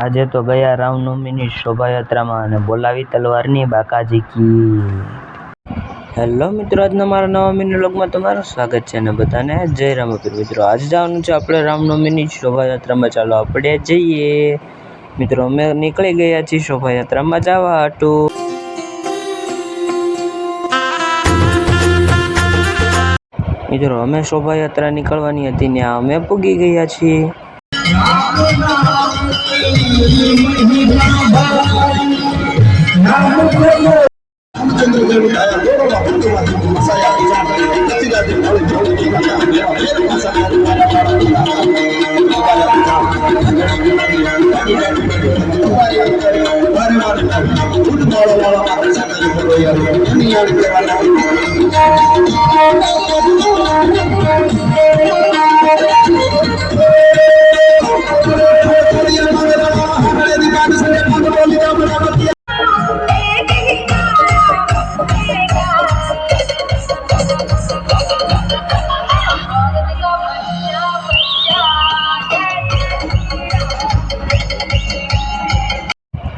આજે તો ગયા રામનવમીની શોભાયાત્રામાં અને બોલાવી તલવારની બાકાજી કી. હેલો મિત્રો, આજના મારા નવા મિની વ્લોગમાં તમારું સ્વાગત છે અને બધાને જય રામપીર. મિત્રો આજે જવાનું છે આપણે રામનવમીની શોભાયાત્રામાં. ચાલો આપણે જઈએ. મિત્રો અમે નીકળી ગયા છીએ શોભાયાત્રામાં જવા હાટું. મિત્રો અમે શોભાયાત્રા નીકળવાની હતી ત્યાં અમે પૂગી ગયા છીએ.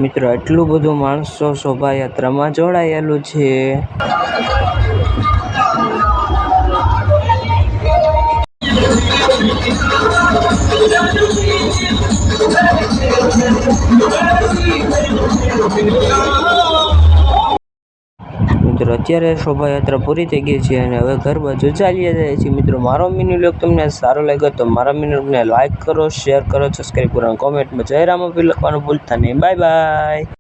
મિત્રો એટલું બધું માણસો શોભાયાત્રામાં જોડાયેલું છે. મિત્રો અત્યારે શોભાયાત્રા પૂરી થઈ ગઈ છે અને હવે ઘર બાજુ ચાલી જાય છે. મિત્રો મારો મિની વ્લોગ તમને સારો લાગ્યો તો મારા મિની વ્લોગને લાઈક કરો, શેર કરો, સબસ્ક્રાઈબ કરો અને કોમેન્ટમાં જય રામપીર લખવાનું ભૂલતા નહીં. Bye bye.